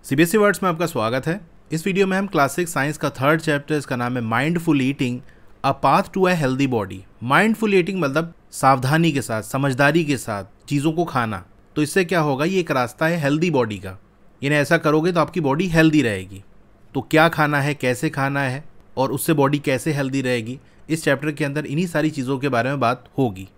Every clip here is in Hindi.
सीबीएसई वर्ड्स में आपका स्वागत है। इस वीडियो में हम क्लासिक साइंस का थर्ड चैप्टर, इसका नाम है mindful eating, a path to a healthy body. Mindful eating मतलब सावधानी के साथ, समझदारी के साथ चीज़ों को खाना। तो इससे क्या होगा, ये एक रास्ता है हेल्दी बॉडी का। यानी ऐसा करोगे तो आपकी बॉडी हेल्दी रहेगी। तो क्या खाना है, कैसे खाना है और उससे बॉडी कैसे हेल्दी रहेगी, इस चैप्टर के अंदर इन्हीं सारी चीज़ों के बारे में बात होगी।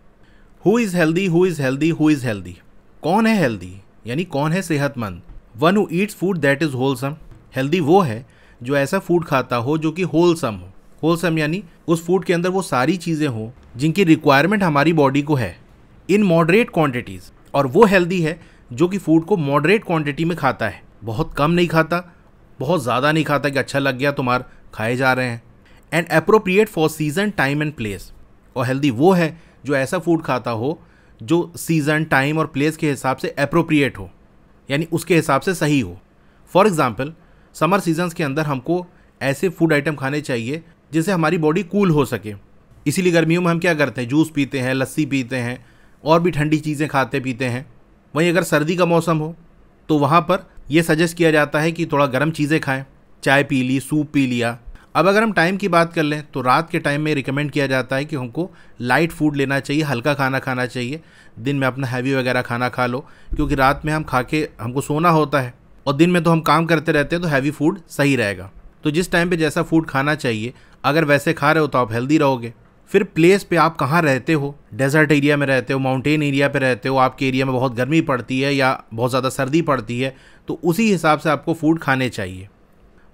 Who is healthy, who is healthy, who is healthy. कौन है हेल्दी, यानी कौन है सेहतमंद। One who Yeats food that is wholesome. Healthy वो है जो ऐसा फूड खाता हो जो कि होलसम हो। होलसम यानी उस फूड के अंदर वो सारी चीज़ें हो जिनकी रिक्वायरमेंट हमारी बॉडी को है, इन मॉडरेट क्वांटिटीज़। और वो हेल्दी है जो कि फूड को मॉडरेट क्वांटिटी में खाता है, बहुत कम नहीं खाता, बहुत ज़्यादा नहीं खाता कि अच्छा लग गया तो मार खाए जा रहे हैं। And appropriate for season, time and place. और हेल्दी वो है जो ऐसा फूड खाता हो जो सीज़न, टाइम और प्लेस के हिसाब से अप्रोप्रिएट हो, यानी उसके हिसाब से सही हो। फॉर एग्ज़ाम्पल, समर सीजन्स के अंदर हमको ऐसे फूड आइटम खाने चाहिए जिससे हमारी बॉडी कूल हो सके। इसीलिए गर्मियों में हम क्या करते हैं, जूस पीते हैं, लस्सी पीते हैं और भी ठंडी चीज़ें खाते पीते हैं। वहीं अगर सर्दी का मौसम हो तो वहाँ पर यह सजेस्ट किया जाता है कि थोड़ा गर्म चीज़ें खाएं, चाय पी ली, सूप पी लिया। अब अगर हम टाइम की बात कर लें तो रात के टाइम में रिकमेंड किया जाता है कि हमको लाइट फूड लेना चाहिए, हल्का खाना खाना चाहिए। दिन में अपना हैवी वगैरह खाना खा लो, क्योंकि रात में हम खा के हमको सोना होता है और दिन में तो हम काम करते रहते हैं, तो हैवी फूड सही रहेगा। तो जिस टाइम पे जैसा फूड खाना चाहिए, अगर वैसे खा रहे हो तो आप हेल्दी रहोगे। फिर प्लेस पे आप कहाँ रहते हो, डेजर्ट एरिया में रहते हो, माउंटेन एरिया पे रहते हो, आपके एरिया में बहुत गर्मी पड़ती है या बहुत ज़्यादा सर्दी पड़ती है, तो उसी हिसाब से आपको फूड खाने चाहिए।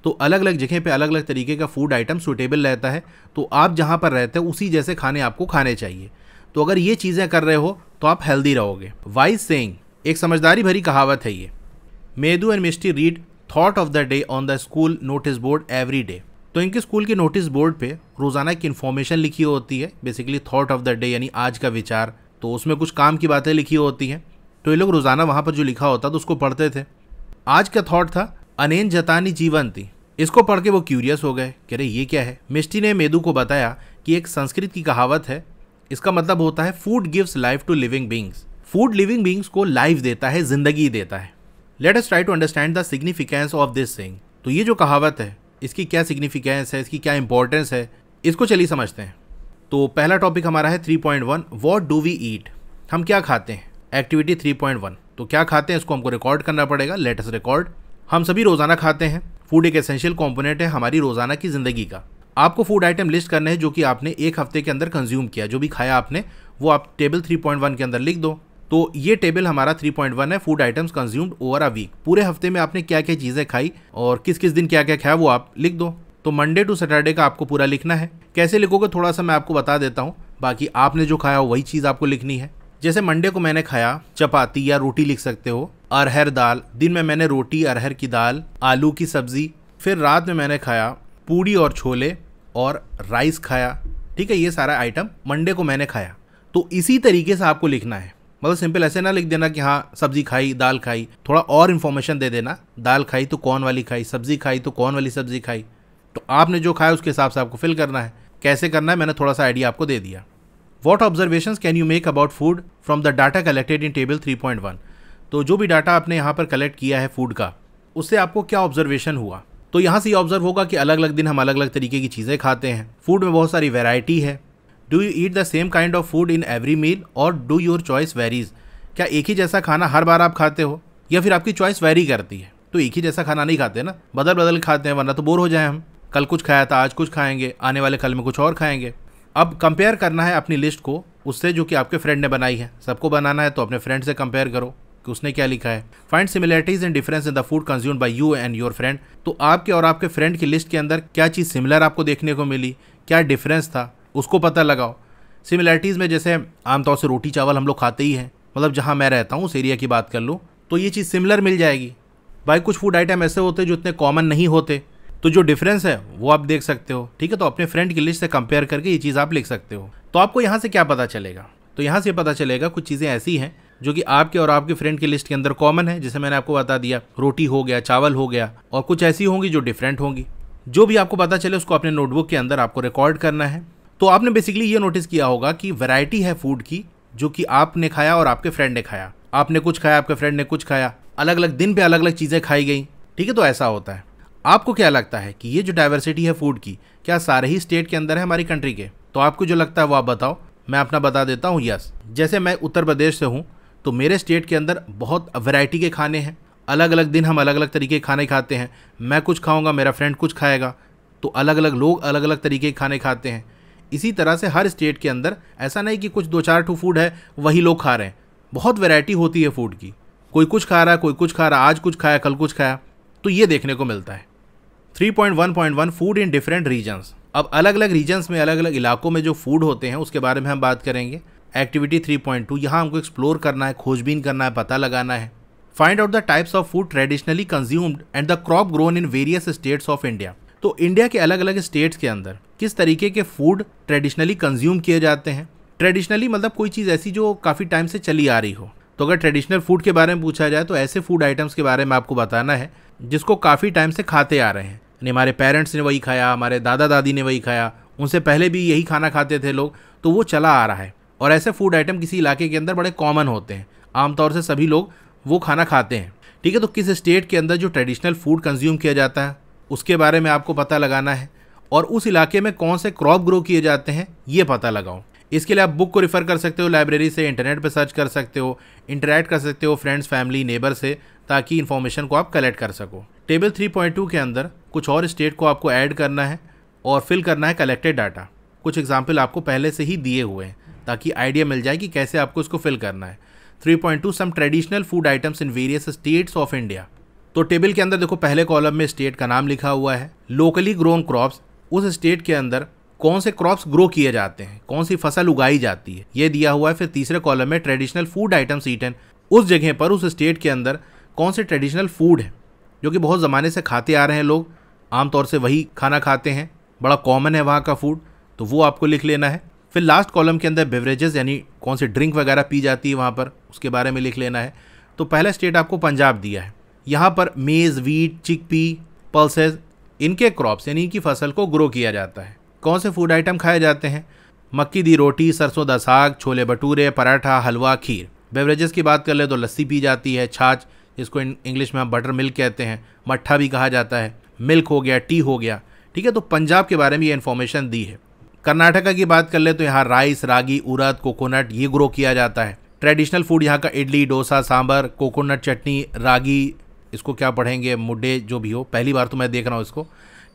तो अलग अलग जगह पे अलग अलग तरीके का फूड आइटम सूटेबल रहता है, तो आप जहाँ पर रहते हो उसी जैसे खाने आपको खाने चाहिए। तो अगर ये चीज़ें कर रहे हो तो आप हेल्दी रहोगे। वाइज सेइंग, एक समझदारी भरी कहावत है ये। Medu and Mishti read thought of the day on the school notice board every day. तो इनके स्कूल के नोटिस बोर्ड पे रोज़ाना की इन्फॉर्मेशन लिखी होती है, basically thought of the day यानी आज का विचार। तो उसमें कुछ काम की बातें लिखी होती हैं, तो ये लोग रोज़ाना वहाँ पर जो लिखा होता तो उसको पढ़ते थे। आज का थॉट था अनेन जतानी जीवंती। इसको पढ़ के वो क्यूरियस हो गए कि अरे ये क्या है। मिष्टी ने मेदू को बताया कि एक संस्कृत की कहावत है, इसका मतलब होता है food gives life to living beings. Food living beings को लाइफ देता है, जिंदगी देता है। Let us try to understand the significance of this saying. तो ये जो कहावत है इसकी क्या सिग्निफिकेंस है, इसकी क्या इंपॉर्टेंस है, इसको चलिए समझते हैं। तो पहला टॉपिक हमारा है 3.1, व्हाट डू वी ईट। हम क्या खाते हैं, एक्टिविटी 3.1। तो क्या खाते हैं इसको हमको रिकॉर्ड करना पड़ेगा। Let us record. हम सभी रोज़ाना खाते हैं। फूड एक एसेंशियल कंपोनेंट है हमारी रोज़ाना की ज़िंदगी का। आपको फूड आइटम लिस्ट करने हैं जो कि आपने एक हफ्ते के अंदर कंज्यूम किया, जो भी खाया आपने वो आप टेबल 3.1 के अंदर लिख दो। तो ये टेबल हमारा 3.1 है, food items consumed over a week. पूरे हफ्ते में आपने क्या क्या चीज़ें खाई और किस किस दिन क्या क्या खाया वो आप लिख दो। तो मंडे टू सैटरडे का आपको पूरा लिखना है। कैसे लिखोगे थोड़ा सा मैं आपको बता देता हूँ, बाकी आपने जो खाया वही चीज़ आपको लिखनी है। जैसे मंडे को मैंने खाया चपाती या रोटी लिख सकते हो, अरहर दाल। दिन में मैंने रोटी, अरहर की दाल, आलू की सब्जी। फिर रात में मैंने खाया पूड़ी और छोले और राइस खाया। ठीक है, ये सारा आइटम मंडे को मैंने खाया। तो इसी तरीके से आपको लिखना है। मतलब सिंपल ऐसे ना लिख देना कि हाँ सब्जी खाई, दाल खाई, थोड़ा और इन्फॉर्मेशन दे देना। दाल खाई तो कौन वाली खाई, सब्जी खाई तो कौन वाली सब्जी खाई। तो आपने जो खाया उसके हिसाब से आपको फिल करना है। कैसे करना है मैंने थोड़ा सा आइडिया आपको दे दिया। What observations can you make about food from the data collected in table 3.1। तो जो भी डाटा आपने यहाँ पर कलेक्ट किया है फूड का, उससे आपको क्या ऑब्जर्वेशन हुआ। तो यहाँ से ये ऑब्जर्व होगा कि अलग अलग दिन हम अलग अलग तरीके की चीज़ें खाते हैं। फूड में बहुत सारी वैरायटी है। Do you eat the same kind of food in every meal और डू योर चॉइस वेरीज। क्या एक ही जैसा खाना हर बार आप खाते हो या फिर आपकी चॉइस वेरी करती है। तो एक ही जैसा खाना नहीं खाते ना, बदल बदल खाते हैं, वरना तो बोर हो जाए हम। कल कुछ खाया था, आज कुछ खाएंगे, आने वाले कल में कुछ और खाएंगे। अब कंपेयर करना है अपनी लिस्ट को उससे जो कि आपके फ्रेंड ने बनाई है। सबको बनाना है तो अपने फ्रेंड से कंपेयर करो कि उसने क्या लिखा है। Find similarities and difference in the food consumed by you and your friend. तो आपके और आपके फ्रेंड की लिस्ट के अंदर क्या चीज़ सिमिलर आपको देखने को मिली, क्या डिफरेंस था, उसको पता लगाओ। सिमिलरिटीज़ में जैसे आमतौर से रोटी चावल हम लोग खाते ही हैं, मतलब जहाँ मैं रहता हूँ उस एरिया की बात कर लूँ तो ये चीज़ सिमिलर मिल जाएगी। भाई कुछ फूड आइटम ऐसे होते हैं जो इतने कॉमन नहीं होते, तो जो डिफरेंस है वो आप देख सकते हो। ठीक है, तो अपने फ्रेंड की लिस्ट से कंपेयर करके ये चीज़ आप लिख सकते हो। तो आपको यहाँ से क्या पता चलेगा, तो यहाँ से पता चलेगा कुछ चीज़ें ऐसी हैं जो कि आपके और आपके फ्रेंड की लिस्ट के अंदर कॉमन है, जैसे मैंने आपको बता दिया रोटी हो गया, चावल हो गया, और कुछ ऐसी होंगी जो डिफरेंट होंगी। जो भी आपको पता चले उसको अपने नोटबुक के अंदर आपको रिकॉर्ड करना है। तो आपने बेसिकली ये नोटिस किया होगा कि वैरायटी है फूड की जो कि आपने खाया और आपके फ्रेंड ने खाया। आपने कुछ खाया, आपके फ्रेंड ने कुछ खाया, अलग अलग दिन पे अलग अलग चीज़ें खाई गई। ठीक है, तो ऐसा होता है। आपको क्या लगता है कि ये जो डाइवर्सिटी है फूड की, क्या सारे ही स्टेट के अंदर है हमारी कंट्री के? तो आपको जो लगता है वो आप बताओ, मैं अपना बता देता हूँ। यस, जैसे मैं उत्तर प्रदेश से हूँ, तो मेरे स्टेट के अंदर बहुत वैरायटी के खाने हैं। अलग अलग दिन हम अलग अलग तरीके के खाने खाते हैं। मैं कुछ खाऊंगा, मेरा फ्रेंड कुछ खाएगा, तो अलग अलग लोग अलग अलग तरीके के खाने खाते हैं। इसी तरह से हर स्टेट के अंदर ऐसा नहीं कि कुछ 2-4 टू फूड है वही लोग खा रहे हैं, बहुत वैरायटी होती है फूड की। कोई कुछ खा रहा है, कोई कुछ खा रहा है, आज कुछ खाया कल कुछ खाया, तो ये देखने को मिलता है। 3.1.1 फूड इन डिफरेंट रीजन्स। अब अलग अलग रीजन्स में, अलग अलग इलाकों में जो फूड होते हैं उसके बारे में हम बात करेंगे। एक्टिविटी 3.2, यहाँ हमको एक्सप्लोर करना है, खोजबीन करना है, पता लगाना है। Find out the types of food traditionally consumed and the crop grown in various states of India. तो इंडिया के अलग अलग स्टेट्स के अंदर किस तरीके के फूड ट्रेडिशनली कंज्यूम किए जाते हैं। ट्रेडिशनली मतलब कोई चीज़ ऐसी जो काफ़ी टाइम से चली आ रही हो। तो अगर ट्रेडिशनल फूड के बारे में पूछा जाए तो ऐसे फूड आइटम्स के बारे में आपको बताना है जिसको काफ़ी टाइम से खाते आ रहे हैं, यानी हमारे पेरेंट्स ने वही खाया, हमारे दादा दादी ने वही खाया, उनसे पहले भी यही खाना खाते थे लोग, तो वो चला आ रहा है। और ऐसे फूड आइटम किसी इलाके के अंदर बड़े कॉमन होते हैं, आमतौर से सभी लोग वो खाना खाते हैं। ठीक है, तो किस स्टेट के अंदर जो ट्रेडिशनल फूड कंज्यूम किया जाता है उसके बारे में आपको पता लगाना है, और उस इलाके में कौन से क्रॉप ग्रो किए जाते हैं ये पता लगाओ। इसके लिए आप बुक को रेफर कर सकते हो लाइब्रेरी से, इंटरनेट पर सर्च कर सकते हो, इंटरेक्ट कर सकते हो फ्रेंड्स, फैमिली, नेबर से, ताकि इन्फॉर्मेशन को आप कलेक्ट कर सको। टेबल 3.2 के अंदर कुछ और स्टेट को आपको ऐड करना है और फिल करना है कलेक्टेड डाटा। कुछ एग्जाम्पल आपको पहले से ही दिए हुए हैं ताकि आइडिया मिल जाए कि कैसे आपको इसको फिल करना है। 3.2 some traditional food items in various states of India. तो टेबल के अंदर देखो पहले कॉलम में स्टेट का नाम लिखा हुआ है, लोकली ग्रोन क्रॉप्स, उस स्टेट के अंदर कौन से क्रॉप्स ग्रो किए जाते हैं, कौन सी फसल उगाई जाती है, ये दिया हुआ है। फिर तीसरे कॉलम में ट्रेडिशनल फूड आइटम्स ईटन, उस जगह पर उस स्टेट के अंदर कौन से ट्रेडिशनल फूड है जो कि बहुत ज़माने से खाते आ रहे हैं लोग, आमतौर से वही खाना खाते हैं, बड़ा कॉमन है वहाँ का फूड, तो वो आपको लिख लेना है। फिर लास्ट कॉलम के अंदर बेवरेजेस, यानी कौन सी ड्रिंक वगैरह पी जाती है वहाँ पर, उसके बारे में लिख लेना है। तो पहला स्टेट आपको पंजाब दिया है, यहाँ पर मेज़, वीट, चिकपी, पल्सेस, इनके क्रॉप्स यानी इनकी फसल को ग्रो किया जाता है। कौन से फूड आइटम खाए जाते हैं? मक्की दी रोटी, सरसों दा साग, छोले भटूरे, पराठा, हलवा, खीर। बेवरेजेस की बात कर ले तो लस्सी पी जाती है, छाछ जिसको इंग्लिश में हम बटर मिल्क कहते हैं, मट्ठा भी कहा जाता है, मिल्क हो गया, टी हो गया। ठीक है, तो पंजाब के बारे में ये इन्फॉर्मेशन दी है। कर्नाटका की बात कर ले तो यहाँ राइस, रागी, उड़द, कोकोनट ये ग्रो किया जाता है। ट्रेडिशनल फूड यहाँ का इडली, डोसा, सांभर, कोकोनट चटनी, रागी, इसको क्या पढ़ेंगे, मुड्डे, जो भी हो, पहली बार तो मैं देख रहा हूँ इसको।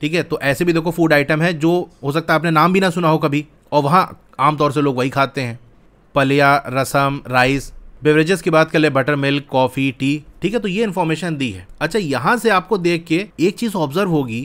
ठीक है, तो ऐसे भी देखो फूड आइटम है जो हो सकता है आपने नाम भी ना सुना हो कभी, और वहाँ आमतौर से लोग वही खाते हैं। पलिया, रसम, राइस। बेवरेजेस की बात कर ले, बटर मिल्क, कॉफ़ी, टी। ठीक है, तो ये इन्फॉर्मेशन दी है। अच्छा, यहाँ से आपको देख के एक चीज़ ऑब्जर्व होगी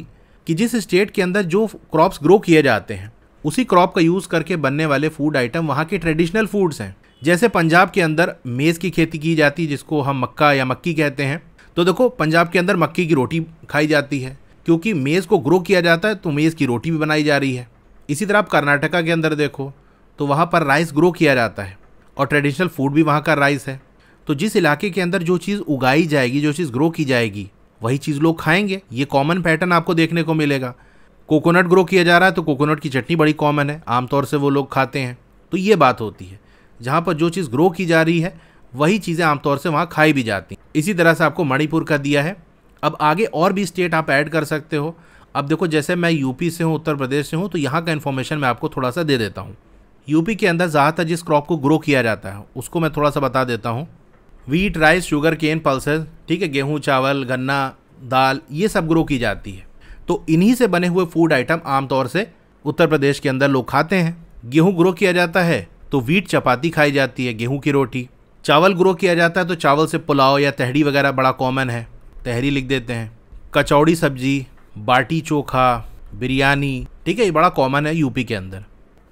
कि जिस स्टेट के अंदर जो क्रॉप्स ग्रो किए जाते हैं उसी क्रॉप का यूज़ करके बनने वाले फूड आइटम वहाँ के ट्रेडिशनल फूड्स हैं। जैसे पंजाब के अंदर मेज़ की खेती की जाती है जिसको हम मक्का या मक्की कहते हैं, तो देखो पंजाब के अंदर मक्की की रोटी खाई जाती है क्योंकि मेज़ को ग्रो किया जाता है, तो मेज़ की रोटी भी बनाई जा रही है। इसी तरह आप कर्नाटका के अंदर देखो तो वहाँ पर राइस ग्रो किया जाता है और ट्रेडिशनल फूड भी वहाँ का राइस है। तो जिस इलाके के अंदर जो चीज़ उगाई जाएगी, जो चीज़ ग्रो की जाएगी, वही चीज़ लोग खाएंगे। ये कॉमन पैटर्न आपको देखने को मिलेगा। कोकोनट ग्रो किया जा रहा है तो कोकोनट की चटनी बड़ी कॉमन है, आमतौर से वो लोग खाते हैं। तो ये बात होती है, जहाँ पर जो चीज़ ग्रो की जा रही है वही चीज़ें आमतौर से वहाँ खाई भी जाती हैं। इसी तरह से आपको मणिपुर का दिया है। अब आगे और भी स्टेट आप ऐड कर सकते हो। अब देखो जैसे मैं यूपी से हूँ, उत्तर प्रदेश से हूँ, तो यहाँ का इन्फॉर्मेशन मैं आपको थोड़ा सा दे देता हूँ। यूपी के अंदर ज़्यादातर जिस क्रॉप को ग्रो किया जाता है उसको मैं थोड़ा सा बता देता हूँ। Wheat, rice, sugar cane, pulses. ठीक है, गेहूँ, चावल, गन्ना, दाल, ये सब ग्रो की जाती है। तो इन्हीं से बने हुए फूड आइटम आमतौर से उत्तर प्रदेश के अंदर लोग खाते हैं। गेहूँ ग्रो किया जाता है तो वीट चपाती खाई जाती है, गेहूँ की रोटी। चावल ग्रो किया जाता है तो चावल से पुलाव या तहड़ी वगैरह बड़ा कॉमन है, तहरी लिख देते हैं। कचौड़ी सब्जी, बाटी चोखा, बिरयानी। ठीक है, ये बड़ा कॉमन है यूपी के अंदर।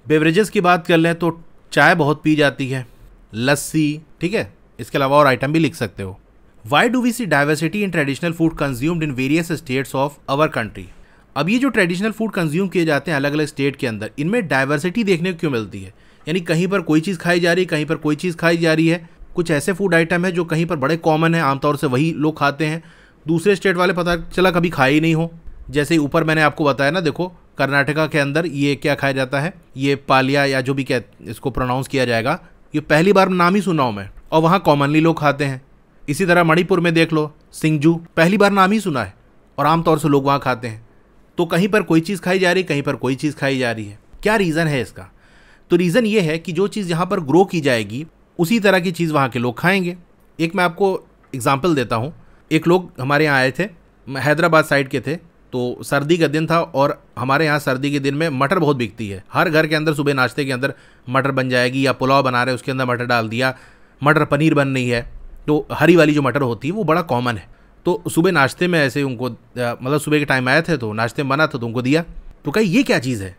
बेवरेजेस की बात कर लें तो चाय बहुत पी जाती है, लस्सी। ठीक है, इसके अलावा और आइटम भी लिख सकते हो। Why do we see diversity in traditional food consumed in various states of our country. अब ये जो ट्रेडिशनल फूड कंज्यूम किए जाते हैं अलग अलग स्टेट के अंदर, इनमें डाइवर्सिटी देखने को क्यों मिलती है? यानी कहीं पर कोई चीज़ खाई जा रही है, कहीं पर कोई चीज़ खाई जा रही है। कुछ ऐसे फूड आइटम है जो कहीं पर बड़े कॉमन है, आमतौर से वही लोग खाते हैं, दूसरे स्टेट वाले पता चला कभी खाए ही नहीं हो। जैसे ऊपर मैंने आपको बताया ना, देखो कर्नाटका के अंदर ये क्या खाया जाता है, ये पालिया या जो भी इसको प्रोनाउंस किया जाएगा, ये पहली बार नाम ही सुना हूँ मैं, और वहाँ कॉमनली लोग खाते हैं। इसी तरह मणिपुर में देख लो, सिंगजू, पहली बार नाम ही सुना है और आमतौर से लोग वहाँ खाते हैं। तो कहीं पर कोई चीज़ खाई जा रही है, कहीं पर कोई चीज़ खाई जा रही है। क्या रीज़न है इसका? तो रीज़न ये है कि जो चीज़ यहाँ पर ग्रो की जाएगी उसी तरह की चीज़ वहाँ के लोग खाएंगे। एक मैं आपको एग्जाम्पल देता हूँ। एक लोग हमारे यहाँ आए थे, हैदराबाद साइड के थे, तो सर्दी का दिन था और हमारे यहाँ सर्दी के दिन में मटर बहुत बिकती है। हर घर के अंदर सुबह नाश्ते के अंदर मटर बन जाएगी, या पुलाव बना रहे हैं उसके अंदर मटर डाल दिया, मटर पनीर बन रही है, तो हरी वाली जो मटर होती है वो बड़ा कॉमन है। तो सुबह नाश्ते में ऐसे उनको मतलब सुबह के टाइम आए थे तो नाश्ते में बना था तो उनको दिया, तो कहा ये क्या चीज़ है।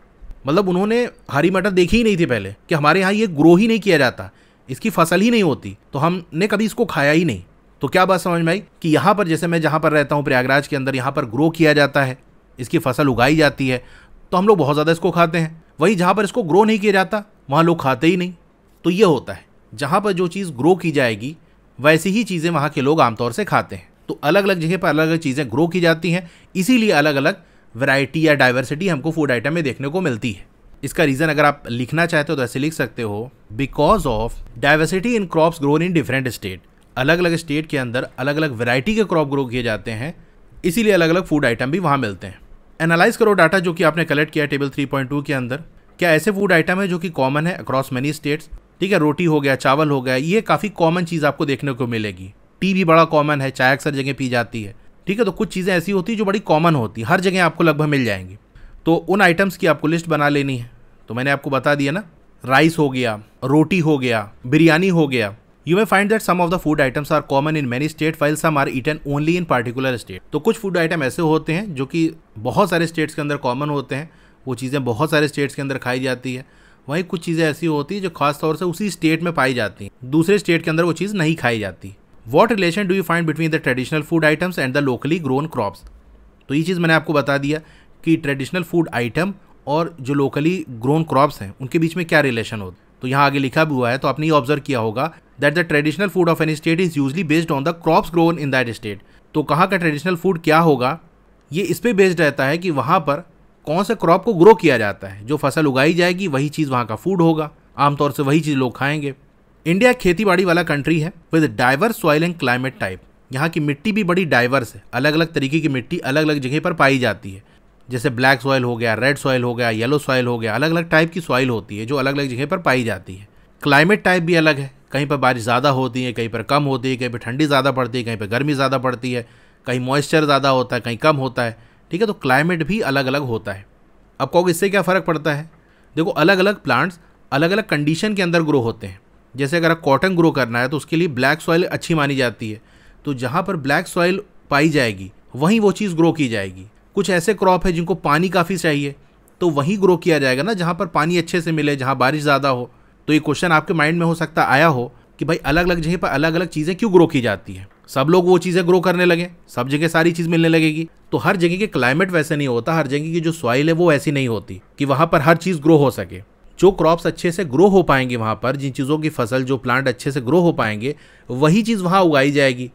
मतलब उन्होंने हरी मटर देखी ही नहीं थी पहले, कि हमारे यहाँ ये ग्रो ही नहीं किया जाता, इसकी फसल ही नहीं होती, तो हमने कभी इसको खाया ही नहीं। तो क्या बात समझ में आई कि यहाँ पर जैसे मैं जहाँ पर रहता हूँ प्रयागराज के अंदर, यहाँ पर ग्रो किया जाता है, इसकी फसल उगाई जाती है, तो हम लोग बहुत ज़्यादा इसको खाते हैं। वहीं जहाँ पर इसको ग्रो नहीं किया जाता वहाँ लोग खाते ही नहीं। तो ये होता है, जहाँ पर जो चीज़ ग्रो की जाएगी वैसी ही चीज़ें वहाँ के लोग आमतौर से खाते हैं। तो अलग अलग जगह पर अलग अलग चीज़ें ग्रो की जाती हैं, इसीलिए अलग अलग वैरायटी या डाइवर्सिटी हमको फूड आइटम में देखने को मिलती है। इसका रीज़न अगर आप लिखना चाहते हो तो ऐसे लिख सकते हो, because of diversity in crops grown in different state. अलग अलग स्टेट के अंदर अलग अलग वैरायटी के क्रॉप ग्रो किए जाते हैं, इसीलिए अलग अलग फूड आइटम भी वहाँ मिलते हैं। एनालाइज करो डाटा जो कि आपने कलेक्ट किया टेबल 3.2 के अंदर। क्या ऐसे फूड आइटम है जो कि कॉमन है अक्रॉस मेनी स्टेट्स? ठीक है, रोटी हो गया, चावल हो गया, ये काफ़ी कॉमन चीज़ आपको देखने को मिलेगी। टी भी बड़ा कॉमन है, चाय अक्सर जगह पी जाती है। ठीक है, तो कुछ चीज़ें ऐसी होती है जो बड़ी कॉमन होती है, हर जगह आपको लगभग मिल जाएंगी। तो उन आइटम्स की आपको लिस्ट बना लेनी है। तो मैंने आपको बता दिया ना, राइस हो गया, रोटी हो गया, बिरयानी हो गया। You may find that some of the food items are common in many states while some are eaten only in particular state। तो कुछ फूड आइटम ऐसे होते हैं जो कि बहुत सारे स्टेट्स के अंदर कॉमन होते हैं, वो चीज़ें बहुत सारे स्टेट्स के अंदर खाई जाती है। वहीं कुछ चीज़ें ऐसी होती है जो खास तौर से उसी स्टेट में पाई जाती हैं, दूसरे स्टेट के अंदर वो चीज़ नहीं खाई जाती। What relation do you find between the traditional food items and the locally grown crops? तो ये चीज़ मैंने आपको बता दिया कि ट्रेडिशनल फूड आइटम और जो लोकली ग्रोन क्रॉप्स हैं उनके बीच में क्या रिलेशन होता है। तो यहाँ आगे लिखा भी हुआ है, तो आपने ये ऑब्जर्व किया होगा that the traditional food of any state is usually based on the crops grown in that state. तो कहाँ का ट्रेडिशनल फूड क्या होगा, ये इस पे बेस्ड रहता है कि वहाँ पर कौन से क्रॉप को ग्रो किया जाता है। जो फसल उगाई जाएगी वही चीज़ वहाँ का फूड होगा, आमतौर से वही चीज़ लोग खाएंगे। इंडिया खेती बाड़ी वाला कंट्री है with diverse soil and climate type. यहाँ की मिट्टी भी बड़ी डाइवर्स है, अलग अलग तरीके की मिट्टी अलग अलग जगह पर पाई जाती है। जैसे ब्लैक सॉइल हो गया, रेड सॉइल हो गया, येलो सॉइल हो गया, अलग अलग टाइप की सॉइल होती है जो अलग अलग जगह पर पाई जाती है। क्लाइमेट टाइप भी अलग है, कहीं पर बारिश ज़्यादा होती है, कहीं पर कम होती है, कहीं पर ठंडी ज़्यादा पड़ती है, कहीं पर गर्मी ज़्यादा पड़ती है, कहीं मॉइस्चर ज़्यादा होता है, कहीं कम होता है। ठीक है, तो क्लाइमेट भी अलग अलग होता है। अब कहोगे इससे क्या फ़र्क पड़ता है? देखो, अलग अलग प्लांट्स अलग अलग कंडीशन के अंदर ग्रो होते हैं। जैसे अगर कॉटन ग्रो करना है तो उसके लिए ब्लैक सॉइल अच्छी मानी जाती है, तो जहाँ पर ब्लैक सॉइल पाई जाएगी वहीं वो चीज़ ग्रो की जाएगी। कुछ ऐसे क्रॉप है जिनको पानी काफ़ी चाहिए, तो वहीं ग्रो किया जाएगा ना जहाँ पर पानी अच्छे से मिले, जहाँ बारिश ज़्यादा हो। तो ये क्वेश्चन आपके माइंड में हो सकता आया हो कि भाई अलग अलग जगह पर अलग अलग चीज़ें क्यों ग्रो की जाती हैं? सब लोग वो चीज़ें ग्रो करने लगे, सब जगह सारी चीज़ मिलने लगेगी। तो हर जगह के क्लाइमेट वैसे नहीं होता, हर जगह की जो सॉइल है वो ऐसी नहीं होती कि वहाँ पर हर चीज़ ग्रो हो सके। जो क्रॉप्स अच्छे से ग्रो हो पाएंगे वहाँ पर, जिन चीज़ों की फसल, जो प्लांट अच्छे से ग्रो हो पाएंगे, वही चीज़ वहाँ उगाई जाएगी।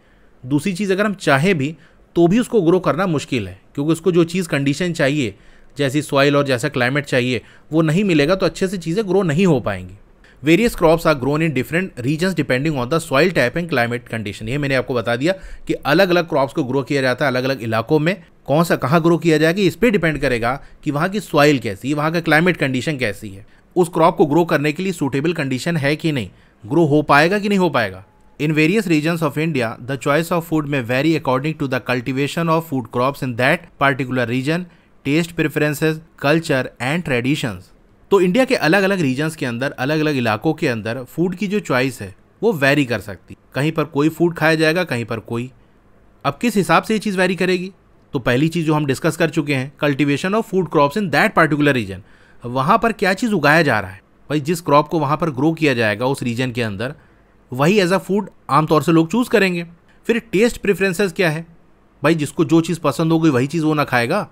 दूसरी चीज़ अगर हम चाहें भी तो भी उसको ग्रो करना मुश्किल है, क्योंकि उसको जो चीज़ कंडीशन चाहिए, जैसी सॉइल और जैसा क्लाइमेट चाहिए, वो नहीं मिलेगा तो अच्छे से चीज़ें ग्रो नहीं हो पाएंगी। Various crops are grown in different regions depending on the soil type and climate condition. ये मैंने आपको बता दिया कि अलग अलग क्रॉप्स को ग्रो किया जाता है अलग अलग इलाकों में। कौन सा कहाँ ग्रो किया जाएगा इस पर डिपेंड करेगा कि वहाँ की सॉइल कैसी है, वहाँ का क्लाइमेट कंडीशन कैसी है, उस क्रॉप को ग्रो करने के लिए सूटेबल कंडीशन है कि नहीं, ग्रो हो पाएगा कि नहीं हो पाएगा। In various regions of India, the choice of food may vary according to the cultivation of food crops in that particular region, taste preferences, culture and traditions। तो इंडिया के अलग अलग रीजन्स के अंदर, अलग अलग इलाकों के अंदर फूड की जो चॉइस है वो वैरी कर सकती है। कहीं पर कोई फूड खाया जाएगा, कहीं पर कोई। अब किस हिसाब से ये चीज़ वैरी करेगी? तो पहली चीज़ जो हम डिस्कस कर चुके हैं, cultivation of food crops in that particular reason. वहाँ पर क्या चीज़ उगाया जा रहा है, भाई जिस क्रॉप को वहाँ पर ग्रो किया जाएगा उस रीजन के अंदर, वही एज अ फूड आमतौर से लोग चूज़ करेंगे। फिर टेस्ट प्रेफरेंसेस क्या है, भाई जिसको जो चीज़ पसंद होगी वही चीज़ वो ना खाएगा,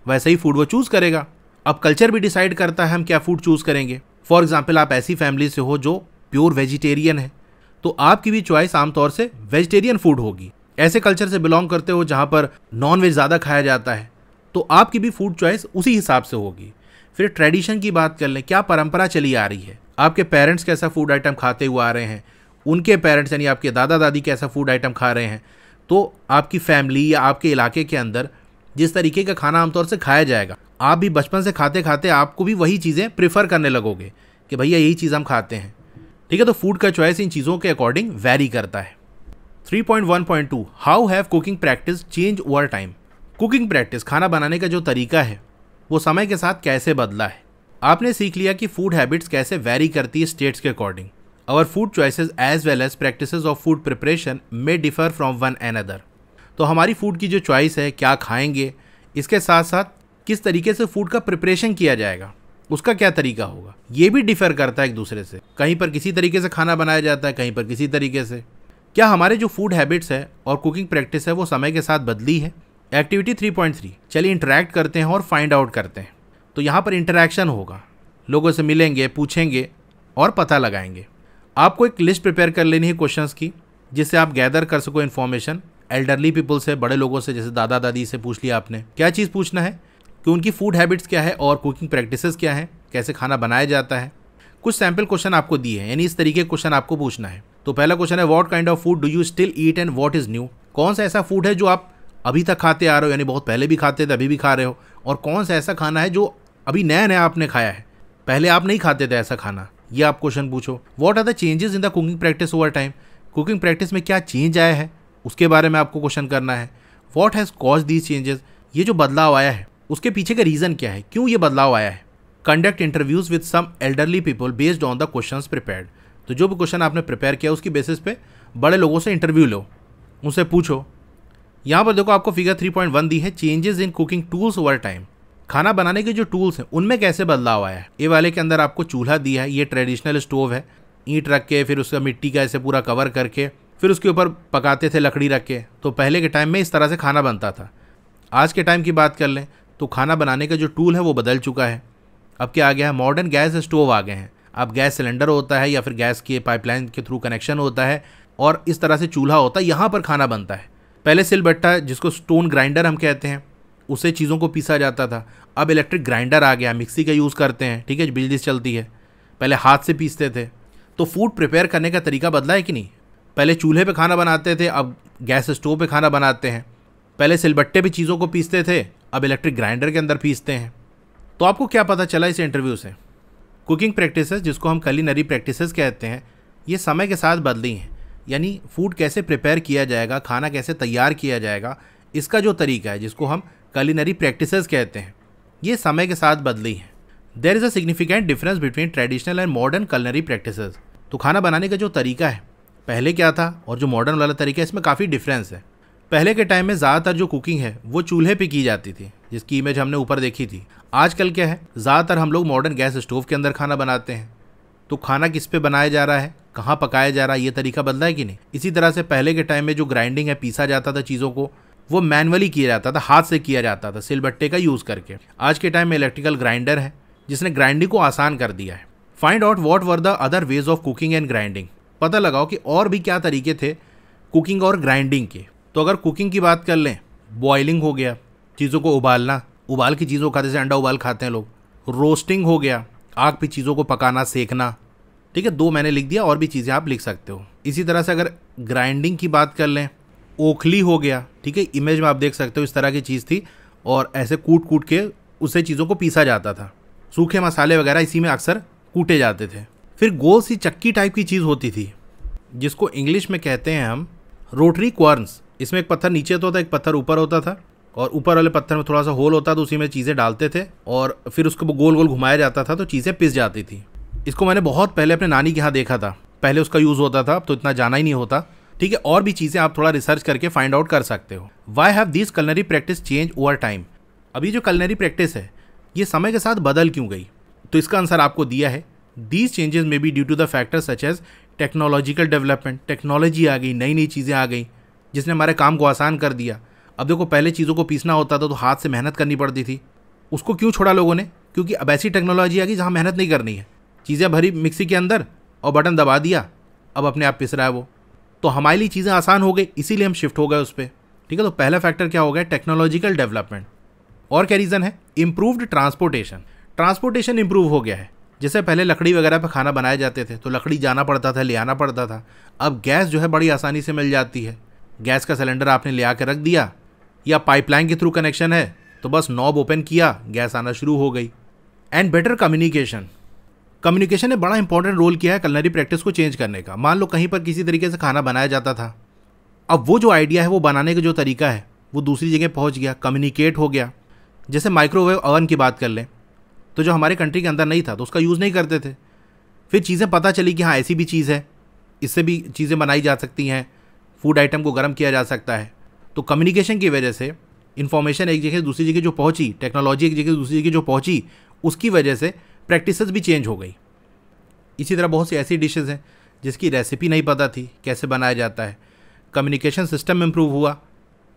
वैसा ही फूड वो चूज़ करेगा। अब कल्चर भी डिसाइड करता है हम क्या फूड चूज़ करेंगे। फॉर एग्जांपल, आप ऐसी फैमिली से हो जो प्योर वेजिटेरियन है, तो आपकी भी चॉइस आमतौर से वेजिटेरियन फूड होगी। ऐसे कल्चर से बिलोंग करते हो जहाँ पर नॉन वेज ज़्यादा खाया जाता है, तो आपकी भी फूड चॉइस उसी हिसाब से होगी। फिर ट्रेडिशन की बात कर लें, क्या परंपरा चली आ रही है, आपके पेरेंट्स कैसा फूड आइटम खाते हुए आ रहे हैं, उनके पेरेंट्स यानी आपके दादा दादी कैसा फूड आइटम खा रहे हैं, तो आपकी फैमिली या आपके इलाके के अंदर जिस तरीके का खाना आमतौर से खाया जाएगा, आप भी बचपन से खाते खाते आपको भी वही चीज़ें प्रेफर करने लगोगे कि भैया यही चीज़ हम खाते हैं। ठीक है, तो फूड का चॉइस इन चीज़ों के अकॉर्डिंग वैरी करता है। 3.1.2 how have cooking practice change over time. Cooking practice, खाना बनाने का जो तरीका है वो समय के साथ कैसे बदला है। आपने सीख लिया कि फूड हैबिट्स कैसे वैरी करती है स्टेट्स के according. Our food choices as well as practices of food preparation may differ from one another. तो हमारी फूड की जो चॉइस है, क्या खाएंगे, इसके साथ साथ किस तरीके से फूड का प्रिपरेशन किया जाएगा, उसका क्या तरीका होगा, ये भी डिफर करता है एक दूसरे से। कहीं पर किसी तरीके से खाना बनाया जाता है, कहीं पर किसी तरीके से। क्या हमारे जो फूड हैबिट्स है और कुकिंग प्रैक्टिस है वो समय के साथ बदली है। एक्टिविटी 3.3, चलिए इंटरेक्ट करते हैं और फाइंड आउट करते हैं। तो यहाँ पर इंटरेक्शन होगा, लोगों से मिलेंगे, पूछेंगे और पता लगाएंगे। आपको एक लिस्ट प्रिपेयर कर लेनी है क्वेश्चंस की, जिससे आप गैदर कर सको इन्फॉर्मेशन। एल्डरली पीपल से, बड़े लोगों से, जैसे दादा दादी से पूछ लिया आपने। क्या चीज़ पूछना है कि उनकी फूड हैबिट्स क्या है और कुकिंग प्रैक्टिसेस क्या है, कैसे खाना बनाया जाता है। कुछ सैम्पल क्वेश्चन आपको दिए हैं, यानी इस तरीके के क्वेश्चन आपको पूछना है। तो पहला क्वेश्चन है, what kind of food do you still eat and what is new. कौन सा ऐसा फूड है जो आप अभी तक खाते आ रहे हो, यानी बहुत पहले भी खाते थे, अभी भी खा रहे हो, और कौन सा ऐसा खाना है जो अभी नया नया आपने खाया है, पहले आप नहीं खाते थे ऐसा खाना। ये आप क्वेश्चन पूछो। What are the changes in the cooking practice over time. Cooking practice में क्या चेंज आया है उसके बारे में आपको क्वेश्चन करना है। What has cause these changes, ये जो बदलाव आया है उसके पीछे का रीज़न क्या है, क्यों ये बदलाव आया है। Conduct interviews with some elderly people based on the questions prepared. तो जो भी क्वेश्चन आपने प्रिपेयर किया उसकी बेसिस पे बड़े लोगों से इंटरव्यू लो, उनसे पूछो। यहाँ पर देखो आपको फिगर 3.1 दी है, changes in cooking tools over time. खाना बनाने के जो टूल्स हैं उनमें कैसे बदलाव आया है। ए वाले के अंदर आपको चूल्हा दिया है, ये ट्रेडिशनल स्टोव है, ईंट रख के फिर उसका मिट्टी का ऐसे पूरा कवर करके फिर उसके ऊपर पकाते थे लकड़ी रख के। तो पहले के टाइम में इस तरह से खाना बनता था। आज के टाइम की बात कर लें तो खाना बनाने का जो टूल है वो बदल चुका है। अब क्या आ गया है, मॉडर्न गैस स्टोव आ गए हैं। अब गैस सिलेंडर होता है या फिर गैस के पाइपलाइन के थ्रू कनेक्शन होता है और इस तरह से चूल्हा होता है, यहाँ पर खाना बनता है। पहले सिलबट्टा, जिसको स्टोन ग्राइंडर हम कहते हैं, उससे चीज़ों को पीसा जाता था। अब इलेक्ट्रिक ग्राइंडर आ गया, मिक्सी का यूज़ करते हैं, ठीक है, बिजली से चलती है। पहले हाथ से पीसते थे। तो फूड प्रिपेयर करने का तरीका बदला है कि नहीं। पहले चूल्हे पे खाना बनाते थे, अब गैस स्टोव पे खाना बनाते हैं। पहले सिलबट्टे पे चीज़ों को पीसते थे, अब इलेक्ट्रिक ग्राइंडर के अंदर पीसते हैं। तो आपको क्या पता चला इस इंटरव्यू से। कुकिंग प्रैक्टिसेस, जिसको हम कुलिनरी प्रैक्टिसेस कहते हैं, ये समय के साथ बदली हैं। यानी फूड कैसे प्रिपेयर किया जाएगा, खाना कैसे तैयार किया जाएगा, इसका जो तरीका है जिसको हम कुलिनरी प्रैक्टिसेस कहते हैं, ये समय के साथ बदली है। There is a significant difference between traditional and modern culinary practices. तो खाना बनाने का जो तरीका है पहले क्या था और जो मॉडर्न वाला तरीका है, इसमें काफ़ी डिफरेंस है। पहले के टाइम में ज़्यादातर जो कुकिंग है वो चूल्हे पे की जाती थी, जिसकी इमेज हमने ऊपर देखी थी। आजकल क्या है, ज़्यादातर हम लोग मॉडर्न गैस स्टोव के अंदर खाना बनाते हैं। तो खाना किस पे बनाया जा रहा है, कहाँ पकाया जा रहा है, ये तरीका बदला है कि नहीं। इसी तरह से पहले के टाइम में जो ग्राइंडिंग है, पीसा जाता था चीज़ों को, वो मैनुअली किया जाता था, हाथ से किया जाता था, सिलबट्टे का यूज़ करके। आज के टाइम में इलेक्ट्रिकल ग्राइंडर है जिसने ग्राइंडिंग को आसान कर दिया है। Find out what were the other ways of cooking and grinding. पता लगाओ कि और भी क्या तरीके थे कुकिंग और ग्राइंडिंग के। तो अगर कुकिंग की बात कर लें, बॉइलिंग हो गया, चीज़ों को उबालना, उबाल की चीज़ों को खाते, जैसे अंडा उबाल खाते हैं लोग। रोस्टिंग हो गया, आग पे चीज़ों को पकाना, सेकना। ठीक है, 2 मैंने लिख दिया, और भी चीज़ें आप लिख सकते हो। इसी तरह से अगर ग्राइंडिंग की बात कर लें, ओखली हो गया, ठीक है, इमेज में आप देख सकते हो इस तरह की चीज़ थी और ऐसे कूट कूट के उससे चीज़ों को पीसा जाता था। सूखे मसाले वगैरह इसी में अक्सर कूटे जाते थे। फिर गोल सी चक्की टाइप की चीज़ होती थी जिसको इंग्लिश में कहते हैं हम रोटरी क्वार्न्स। इसमें एक पत्थर नीचे तो होता, एक पत्थर ऊपर होता था और ऊपर वाले पत्थर में थोड़ा सा होल होता, तो उसी में चीज़ें डालते थे और फिर उसको गोल गोल घुमाया जाता था तो चीज़ें पिस जाती थी। इसको मैंने बहुत पहले अपने नानी के यहाँ देखा था, पहले उसका यूज़ होता था, अब तो इतना जाना ही नहीं होता। ठीक है, और भी चीज़ें आप थोड़ा रिसर्च करके फाइंड आउट कर सकते हो। Why have this culinary practice change over time. अभी जो कुलिनरी प्रैक्टिस है ये समय के साथ बदल क्यों गई, तो इसका आंसर आपको दिया है। दीज चेंजेस में be due to the factors such as technological development. Technology आ गई, नई नई चीज़ें आ गई जिसने हमारे काम को आसान कर दिया। अब देखो, पहले चीज़ों को पीसना होता था तो हाथ से मेहनत करनी पड़ती थी, उसको क्यों छोड़ा लोगों ने, क्योंकि अब ऐसी टेक्नोलॉजी आ गई जहाँ मेहनत नहीं करनी है, चीज़ें भरी मिक्सी के अंदर और बटन दबा दिया, अब अपने आप पिस रहा है वो। तो हमारे लिए चीज़ें आसान हो गई, इसीलिए हम शिफ्ट हो गए उस पर। ठीक है, तो पहला फैक्टर क्या हो गया, टेक्नोलॉजिकल डेवलपमेंट। और क्या रीज़न है, इम्प्रूव्ड ट्रांसपोर्टेशन। ट्रांसपोर्टेशन इंप्रूव हो गया है, जैसे पहले लकड़ी वगैरह पे खाना बनाए जाते थे तो लकड़ी जाना पड़ता था, ले आना पड़ता था। अब गैस जो है बड़ी आसानी से मिल जाती है। गैस का सिलेंडर आपने ले आकर रख दिया, या पाइपलाइन के थ्रू कनेक्शन है तो बस नॉब ओपन किया, गैस आना शुरू हो गई। एंड बेटर कम्युनिकेशन, कम्युनिकेशन ने बड़ा इंपॉर्टेंट रोल किया है कलनरी प्रैक्टिस को चेंज करने का। मान लो कहीं पर किसी तरीके से खाना बनाया जाता था, अब वो जो आइडिया है, वो बनाने का जो तरीका है, वो दूसरी जगह पहुंच गया, कम्युनिकेट हो गया। जैसे माइक्रोवेव ओवन की बात कर लें तो जो हमारे कंट्री के अंदर नहीं था तो उसका यूज़ नहीं करते थे। फिर चीज़ें पता चली कि हाँ ऐसी भी चीज़ है, इससे भी चीज़ें बनाई जा सकती हैं, फूड आइटम को गर्म किया जा सकता है। तो कम्युनिकेशन की वजह से इन्फॉर्मेशन एक जगह से दूसरी जगह जो पहुंची, टेक्नोलॉजी एक जगह से दूसरी जगह जो पहुंची, उसकी वजह से प्रैक्टिसेस भी चेंज हो गई। इसी तरह बहुत सी ऐसी डिशेज़ हैं जिसकी रेसिपी नहीं पता थी कैसे बनाया जाता है, कम्युनिकेशन सिस्टम इम्प्रूव हुआ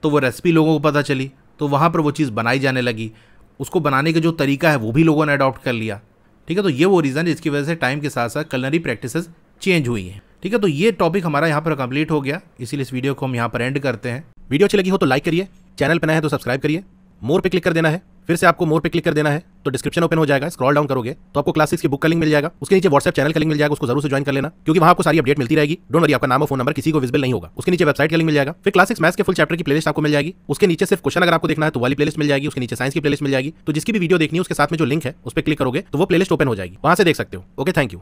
तो वो रेसिपी लोगों को पता चली, तो वहाँ पर वो चीज़ बनाई जाने लगी। उसको बनाने का जो तरीका है वो भी लोगों ने अडॉप्ट कर लिया। ठीक है, तो ये वो रीज़न है जिसकी वजह से टाइम के साथ साथ कलनरी प्रैक्टिसेस चेंज हुई हैं। ठीक है, तो ये टॉपिक हमारा यहाँ पर कंप्लीट हो गया, इसीलिए इस वीडियो को हम यहाँ पर एंड करते हैं। वीडियो अच्छी लगी हो तो लाइक करिए, चैनल पर नया है तो सब्सक्राइब करिए, मोर पे क्लिक कर देना है। फिर से आपको मोर पे क्लिक कर देना है तो डिस्क्रिप्शन ओपन हो जाएगा, स्क्रॉल डाउन करोगे तो आपको क्लास 6 की बुक का लिंक मिल जाएगा, उसके नीचे व्हाट्सएप चैनल का लिंक मिल जाएगा, उसको जरूर से ज्वाइन कर लेना क्योंकि वहां आपको सारी अपडेट मिलती रहेगी। डोंट वरी, आपका नाम और फोन नंबर किसी को विजिबल नहीं होगा। उसके नीचे वेबसाइट का लिंक मिल जाएगा, फिर क्लास 6 मैथ्स के फुल चैप्टर की प्लेलिस्ट आपको मिल जाएगी, उसके नीचे सिर्फ क्वेश्चन अगर आपको देखना है तो वाली प्लेलिस्ट मिल जाएगी, उसके नीचे साइंस की प्लेलिस्ट मिल जाएगी। तो जिसकी भी वीडियो देखनी है उसके साथ में जो लिंक है उस पर क्लिक करोगे तो वो प्लेलिस्ट ओपन हो जाएगी, वहां से देख सकते हो। Okay, thank you.